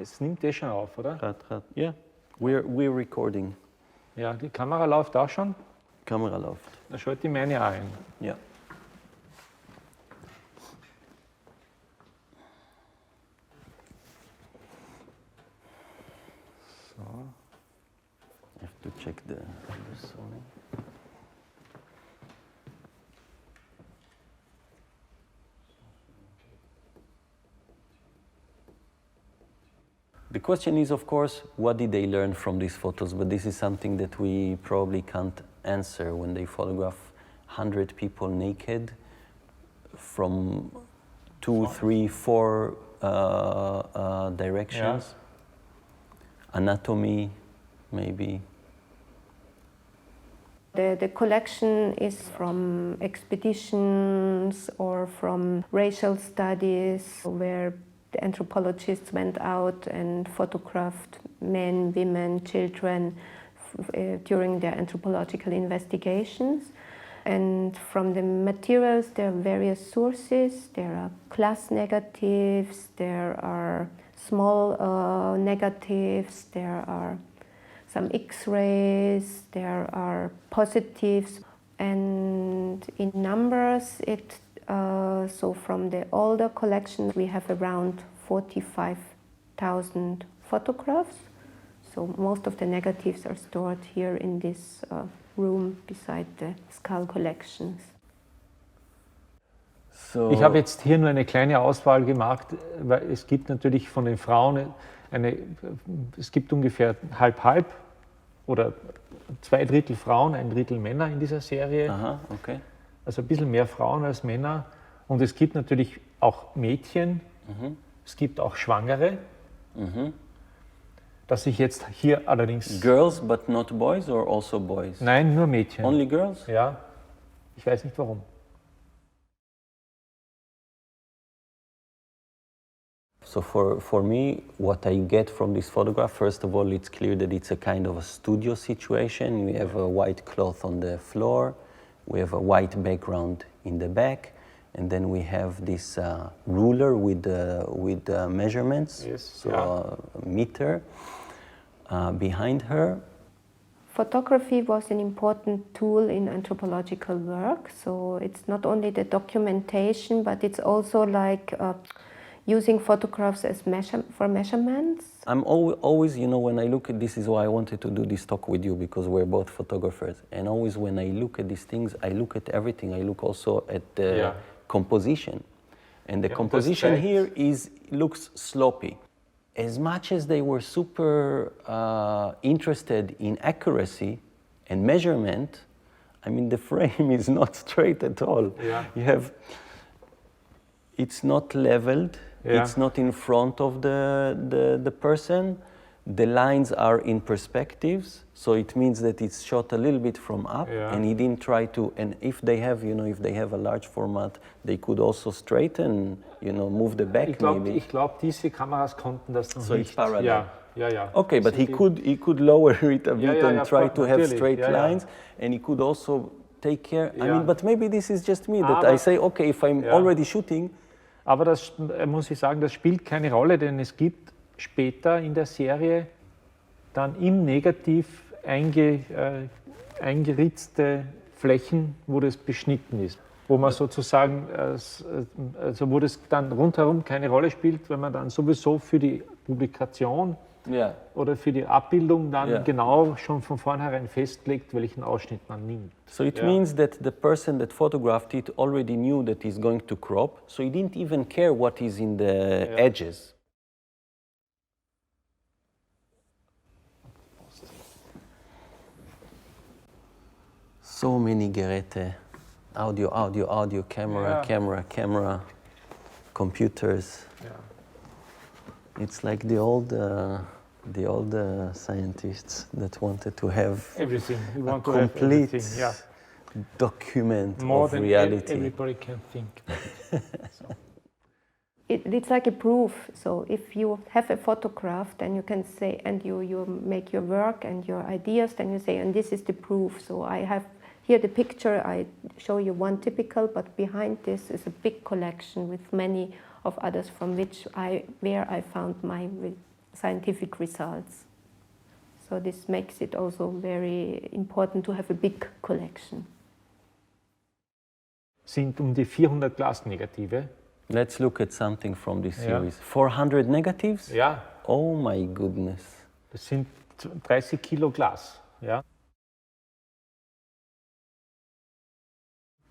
Es nimmt eh schon auf, oder? Yeah, we're recording. Ja, die Kamera läuft auch schon. Kamera läuft. Da schalte ich meine auch ein. Ja. So. I have to check the song. The question is, of course, what did they learn from these photos? But this is something that we probably can't answer when they photograph 100 people naked from 2, 3, 4 directions. Yeah. Anatomy, maybe. The collection is from expeditions or from racial studies where the anthropologists went out and photographed men, women, children during their anthropological investigations. And from the materials, there are various sources. There are class negatives, there are small negatives, there are some X-rays, there are positives. And in numbers, so from the older collection, we have around 45,000 photographs. So most of the negatives are stored here in this room beside the skull collections. So Ich habe jetzt hier nur eine kleine Auswahl gemacht, weil es gibt natürlich von den Frauen es gibt ungefähr halb-halb oder 2/3 Frauen, 1/3 Männer in dieser Serie. Aha, okay. Also ein bisschen mehr Frauen als Männer. Und es gibt natürlich auch Mädchen, es gibt auch Schwangere. Dass ich jetzt hier allerdings... Girls, but not boys, or also boys? Nein, nur Mädchen. Only girls? Ja, ich weiß nicht warum. So for me, what I get from this photograph, first of all, it's clear that it's a kind of a studio situation. We have a white cloth on the floor, we have a white background in the back, and then we have this ruler with measurements, Yes, so yeah. a meter behind her. Photography was an important tool in anthropological work, so it's not only the documentation, but it's also like using photographs as for measurements. I'm always, you know, when I look at this is why I wanted to do this talk with you, because we're both photographers. And always when I look at these things, I look at everything. I look also at the composition. And the composition here looks sloppy. As much as they were super interested in accuracy and measurement, I mean, the frame is not straight at all. Yeah. You have, it's not leveled. Yeah. It's not in front of the person. The lines are in perspectives, so it means that it's shot a little bit from up, and he didn't try to, and if they have, you know, if they have a large format, they could also straighten, you know, move the back maybe. Ich glaube, diese Kameras konnten das noch So nicht. it's parallel. Ja. Okay, but he could lower it a bit and try to have straight lines, and he could also take care. I mean, but maybe this is just me, that I say, okay, if I'm already shooting. Aber das muss ich sagen, das spielt keine Rolle, denn es gibt später in der Serie dann im Negativ eingeritzte Flächen, wo das beschnitten ist. Wo man sozusagen, also wo das dann rundherum keine Rolle spielt, wenn man dann sowieso für die Publikation oder für die Abbildung dann genau schon von vornherein festlegt, welchen Ausschnitt man nimmt. So it means that the person that photographed it already knew that he's going to crop, so he didn't even care what is in the edges. So many Geräte, audio, camera, computers. Yeah. It's like the old scientists that wanted to have Everything. We want to complete have everything. Yeah. document More of than reality. Everybody can think. It's like a proof. So if you have a photograph, then you can say, and you make your work and your ideas, then you say, and this is the proof. So I have here the picture, I show you one typical, but behind this is a big collection with many of others from where I found my scientific results. So this makes it also very important to have a big collection. Sind die 400 Glasnegative. Let's look at something from this series. 400 negatives? Ja. Oh my goodness. Das sind 30 Kilo Glas. Ja.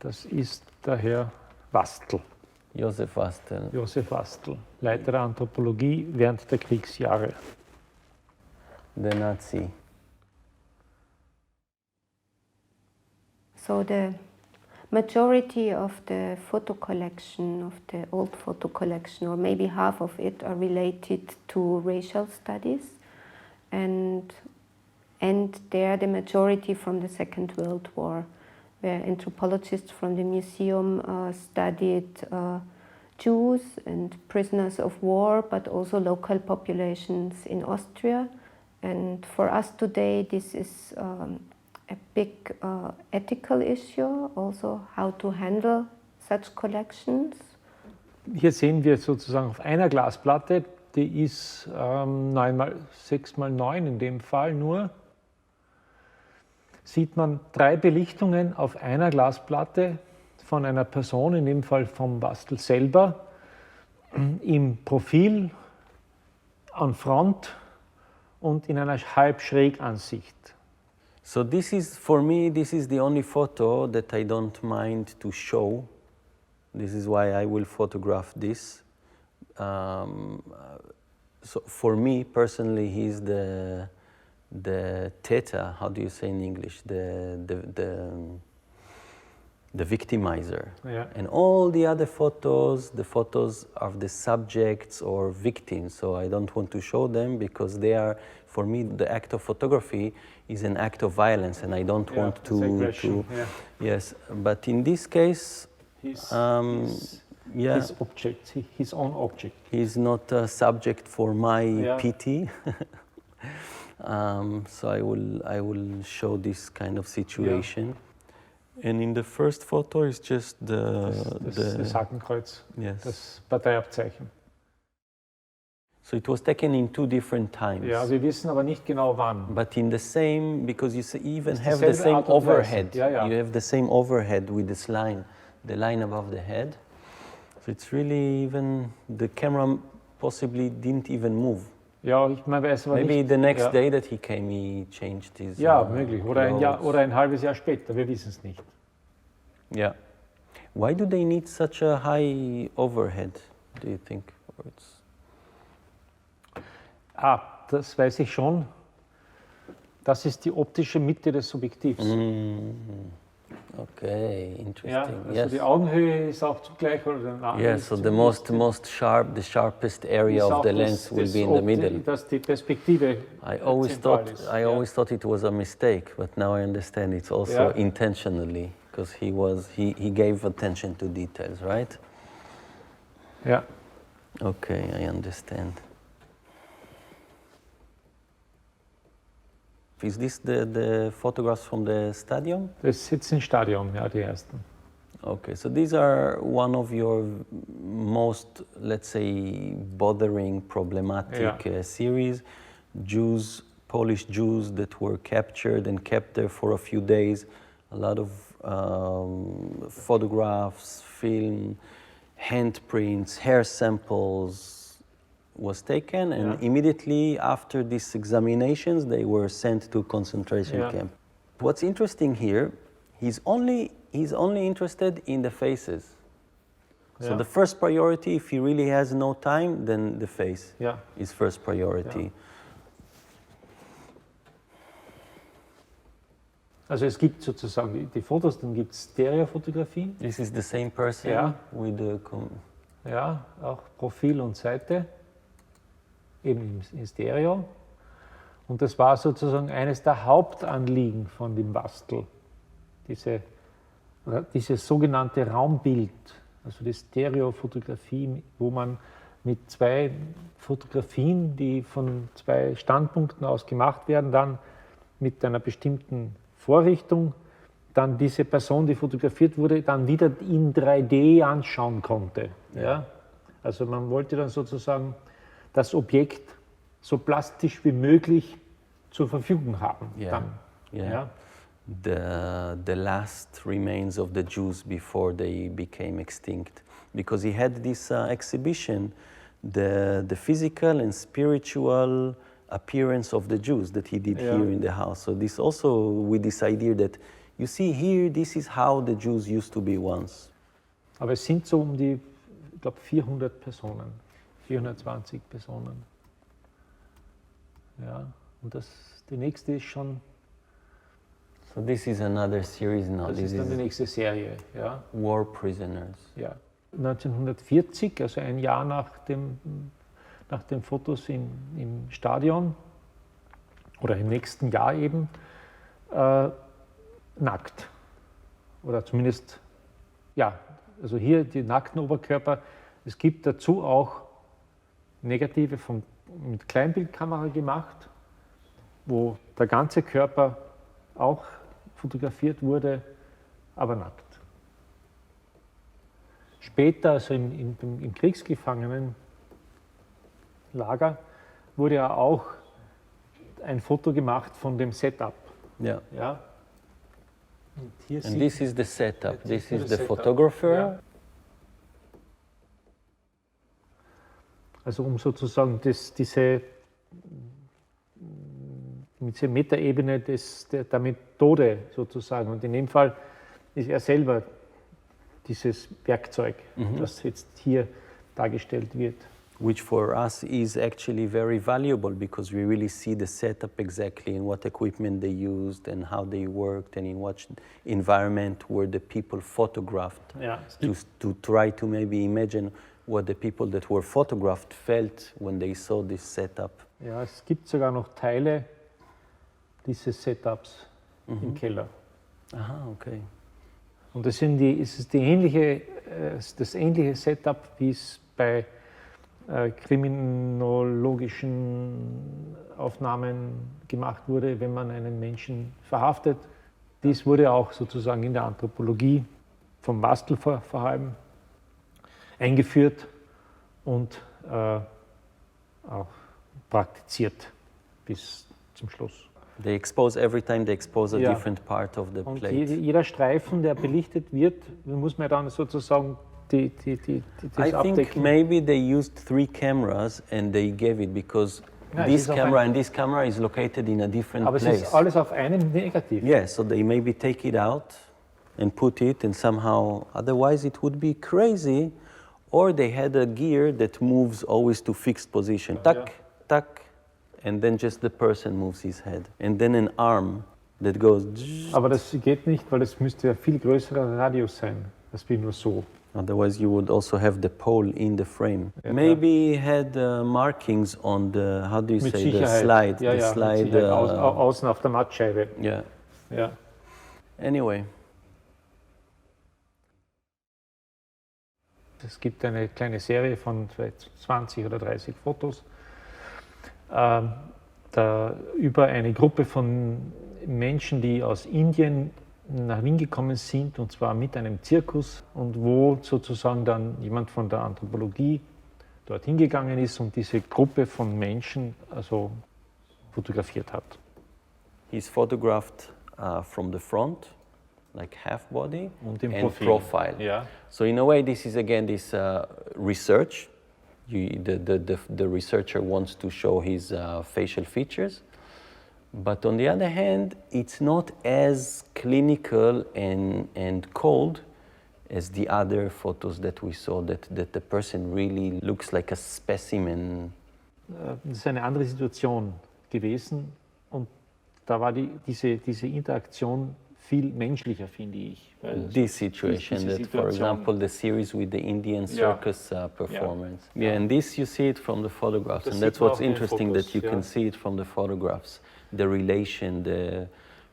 Das ist der Herr Wastl. Josef Wastl. Josef Wastl, Leiter der Anthropologie während der Kriegsjahre. Der Nazi. So the majority of the photo collection, of the old photo collection, or maybe half of it, are related to racial studies, and they're the majority from the Second World War, where anthropologists from the museum studied Jews and prisoners of war, but also local populations in Austria. And for us today, this is a big ethical issue, also how to handle such collections. Hier sehen wir sozusagen auf einer Glasplatte, die ist 6x9 in dem Fall nur, sieht man 3 Belichtungen auf einer Glasplatte von einer Person, in dem Fall vom Wastl selber, im Profil, an Front und in einer Halbschrägansicht. So this is, for me, this is the only photo that I don't mind to show. This is why I will photograph this. So for me personally, he's the theta, how do you say in English? The victimizer. Yeah. And all the other photos, the photos of the subjects or victims. So I don't want to show them because they are, for me, the act of photography is an act of violence, and I don't want to yes. But in this case, His object, his own object. He's not a subject for my pity. So I will show this kind of situation. Yeah. And in the first photo is just das Hakenkreuz, yes. Das Parteiabzeichen. So it was taken in 2 different times. Ja, wir wissen aber nicht genau wann. But in the same, because you even have the same overhead. Yeah. You have the same overhead with this line, the line above the head. So it's really even, the camera possibly didn't even move. Ja, man weiß aber Maybe nicht. the next day that he came, he changed his möglich. Oder ein halbes Jahr später, wir wissen es nicht. Yeah. Why do they need such a high overhead, do you think? Das weiß ich schon. Das ist die optische Mitte des Subjektivs. Okay, interesting. Ja, also die Augenhöhe ist auch zugleich. Yes, so the sharpest area of the lens will be in the middle. Dass die Perspektive I always thought it was a mistake, but now I understand it's also intentionally, because he gave attention to details, right? Yeah. Okay, I understand. Is this the photographs from the stadium? Das sitzt im Stadion, ja, die ersten. Okay, so these are one of your most, let's say, bothering, problematic series. Jews, Polish Jews that were captured and kept there for a few days. A lot of photographs, film, handprints, hair samples was taken, and immediately after these examinations, they were sent to concentration camp. What's interesting here, he's only interested in the faces. So the first priority, if he really has no time, then the face is first priority. Ja. Also es gibt sozusagen die Fotos, dann gibt es Stereofotografien. This is the same person with the... Ja, auch Profil und Seite, eben in Stereo. Und das war sozusagen eines der Hauptanliegen von dem Wastl, dieses sogenannte Raumbild, also die Stereofotografie, wo man mit 2 Fotografien, die von 2 Standpunkten aus gemacht werden, dann mit einer bestimmten Vorrichtung, dann diese Person, die fotografiert wurde, dann wieder in 3D anschauen konnte. Ja? Also man wollte dann sozusagen das Objekt so plastisch wie möglich zur Verfügung haben. Dann. Yeah. The last remains of the Jews before they became extinct, because he had this exhibition, the physical and spiritual appearance of the Jews that he did here in the house. So this also with this idea that you see here, this is how the Jews used to be once. Aber es sind so um die, ich glaube, 400 Personen, 420 Personen. Ja, und die nächste ist schon. So this is another series now. Das ist dann die nächste Serie, ja. War Prisoners. Ja. 1940, also ein Jahr nach den Fotos im Stadion, oder im nächsten Jahr eben, nackt. Oder zumindest, ja, also hier die nackten Oberkörper. Es gibt dazu auch Negative mit Kleinbildkamera gemacht, wo der ganze Körper auch fotografiert wurde, aber nackt. Später, also im Kriegsgefangenenlager, wurde ja auch ein Foto gemacht von dem Setup. Yeah. Ja? And this is the setup. This is the photographer. Ja. Also um sozusagen diese Metaebene der Methode sozusagen. Und in dem Fall ist er selber dieses Werkzeug, das jetzt hier dargestellt wird. Which for us is actually very valuable, because we really see the setup exactly and what equipment they used and how they worked and in what environment were the people photographed, to try to maybe imagine what the people that were photographed felt when they saw this setup. Ja, es gibt sogar noch Teile dieses Setups im Keller. Aha, okay. Und es ist das ähnliche Setup, wie es bei kriminologischen Aufnahmen gemacht wurde, wenn man einen Menschen verhaftet. Dies wurde auch sozusagen in der Anthropologie vom Bastel vor allem eingeführt und auch praktiziert bis zum Schluss. They expose every time they expose a different part of the und plate. Jeder Streifen, der belichtet wird, muss man dann sozusagen das I think maybe they used 3 cameras and they gave it because this camera and this camera is located in a different place. Aber es ist alles auf einem Negativ. Yeah, so they maybe take it out and put it and somehow, otherwise it would be crazy. Or they had a gear that moves always to fixed position. Tuck, tuck, and then just the person moves his head. And then an arm that goes... Aber das geht nicht, weil es müsste ein viel größerer Radius sein, als wie nur so. Otherwise you would also have the pole in the frame. Ja, maybe he had markings on the, how do you say, the slide. Ja, the slide außen auf der Mattscheibe. Yeah. Ja. Anyway. Es gibt eine kleine Serie von 20 oder 30 Fotos über eine Gruppe von Menschen, die aus Indien nach Wien gekommen sind, und zwar mit einem Zirkus, und wo sozusagen dann jemand von der Anthropologie dorthin gegangen ist und diese Gruppe von Menschen also fotografiert hat. He's photographed from the front, like half body and profile. Yeah. So in a way, this is again this research. The researcher wants to show his facial features, but on the other hand, it's not as clinical and cold as the other photos that we saw. That the person really looks like a specimen. Das ist eine andere Situation gewesen, und da war diese Interaktion viel menschlicher, finde ich. This situation, for example, the series with the Indian circus performance. Yeah, and this you see it from the photographs, and that's what's interesting, that you can see it from the photographs. The relation, the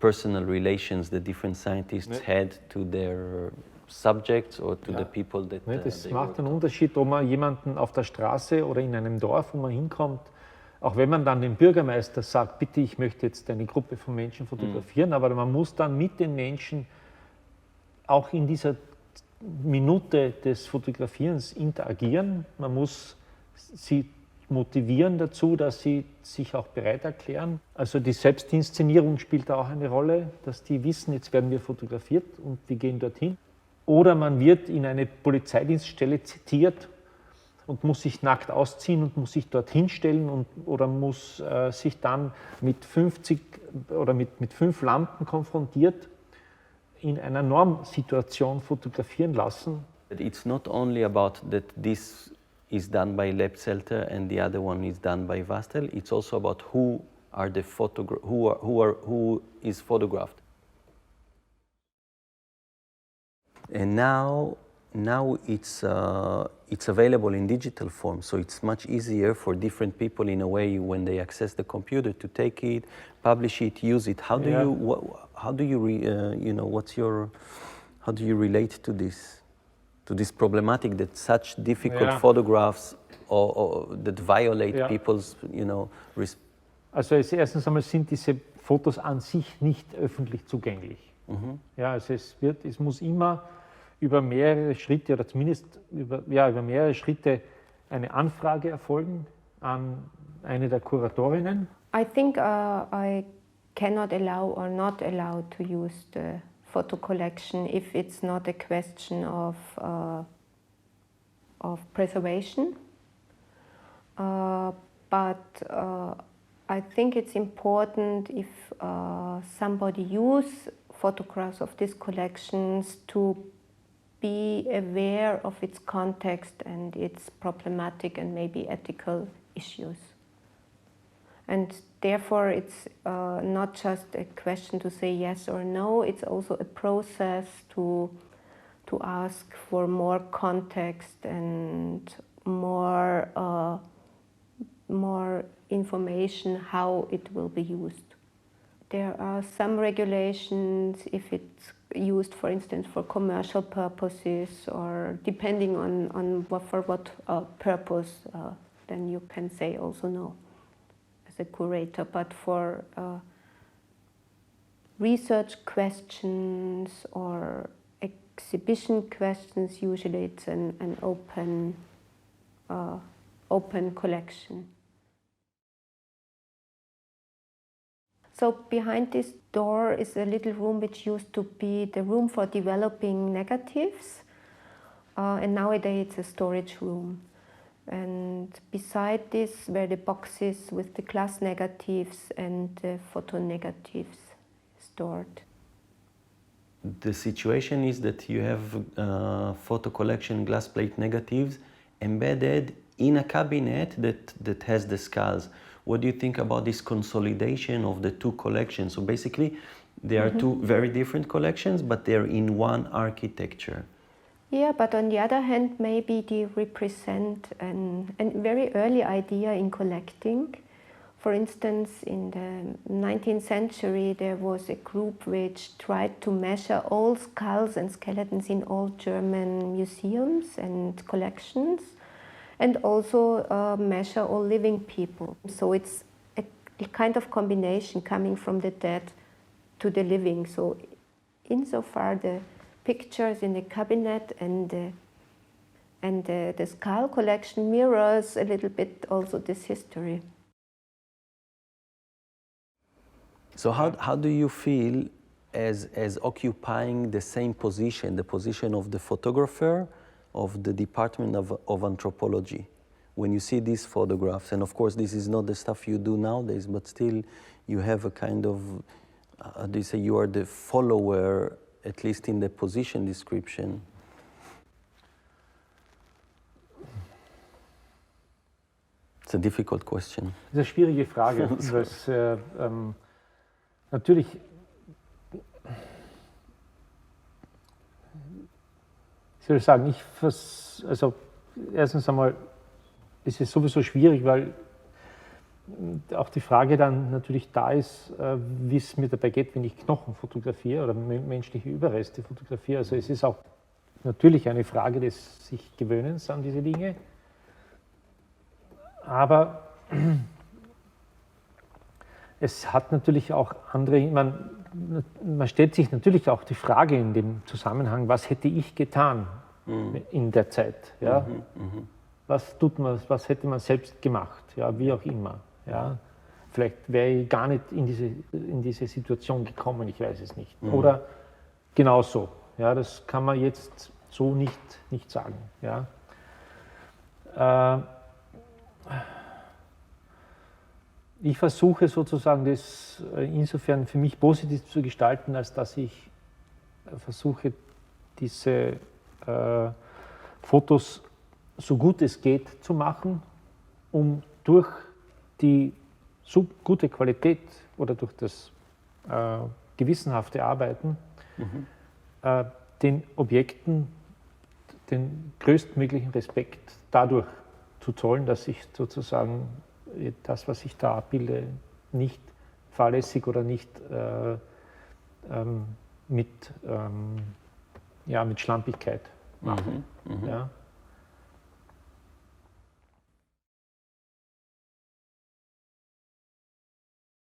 personal relations the different scientists had to their subjects or to the people that das macht einen Unterschied, ob man jemanden auf der Straße oder in einem Dorf, wo man hinkommt, auch wenn man dann dem Bürgermeister sagt, bitte, ich möchte jetzt eine Gruppe von Menschen fotografieren, aber man muss dann mit den Menschen auch in dieser Minute des Fotografierens interagieren. Man muss sie motivieren dazu, dass sie sich auch bereit erklären. Also die Selbstinszenierung spielt da auch eine Rolle, dass die wissen, jetzt werden wir fotografiert und die gehen dorthin. Oder man wird in eine Polizeidienststelle zitiert und muss sich nackt ausziehen und muss sich dorthin stellen oder muss sich dann mit 50 oder mit 5 Lampen konfrontiert in einer Normsituation fotografieren lassen. It's not only about that this is done by Lepselter and the other one is done by Vastel. It's also about who is photographed. And now it's available in digital form, so it's much easier for different people in a way when they access the computer to take it, publish it, use it. How do you relate to this problematic that such difficult photographs or that violate people's, Also erstens einmal sind diese Fotos an sich nicht öffentlich zugänglich. Ja, also es muss immer über mehrere Schritte oder zumindest über mehrere Schritte eine Anfrage erfolgen an eine der Kuratorinnen. I think I cannot allow or not allow to use the photo collection if it's not a question of preservation. But I think it's important if somebody use photographs of these collections to be aware of its context and its problematic and maybe ethical issues. And therefore it's not just a question to say yes or no, it's also a process to ask for more context and more information how it will be used. There are some regulations if it's used, for instance, for commercial purposes or depending on for what purpose, then you can say also no as a curator. But for research questions or exhibition questions, usually it's an open collection. So behind this door is a little room which used to be the room for developing negatives, and nowadays it's a storage room. And beside this were the boxes with the glass negatives and the photo negatives stored. The situation is that you have photo collection glass plate negatives embedded in a cabinet that has the skulls. What do you think about this consolidation of the two collections? So basically, they are two very different collections, but they're in one architecture. Yeah, but on the other hand, maybe they represent a very early idea in collecting. For instance, in the 19th century, there was a group which tried to measure all skulls and skeletons in all German museums and collections, and also measure all living people. So it's a kind of combination coming from the dead to the living. So insofar the pictures in the cabinet and the skull collection mirrors a little bit also this history. So how do you feel as occupying the same position, the position of the photographer of the Department of Anthropology, when you see these photographs? And of course, this is not the stuff you do nowadays, but still you have a kind of, they say you are the follower, at least in the position description. It's a difficult question. Das ist eine schwierige Frage. Natürlich, ich soll sagen, also erstens einmal ist es sowieso schwierig, weil auch die Frage dann natürlich da ist, wie es mir dabei geht, wenn ich Knochen fotografiere oder menschliche Überreste fotografiere. Also es ist auch natürlich eine Frage des sich Gewöhnens an diese Dinge. Aber es hat natürlich auch andere, man stellt sich natürlich auch die Frage in dem Zusammenhang, was hätte ich getan in der Zeit? Ja? was hätte man selbst gemacht, ja, wie auch immer. Ja. Vielleicht wäre ich gar nicht in diese Situation gekommen, ich weiß es nicht. Oder genauso. Ja, das kann man jetzt so nicht sagen. Ja. Ich versuche sozusagen das insofern für mich positiv zu gestalten, als dass ich versuche, diese Fotos so gut es geht zu machen, um durch die so gute Qualität oder durch das gewissenhafte Arbeiten den Objekten den größtmöglichen Respekt dadurch zu zollen, dass ich sozusagen das, was ich da abbilde, nicht fahrlässig oder nicht mit Schlampigkeit mache. Ja?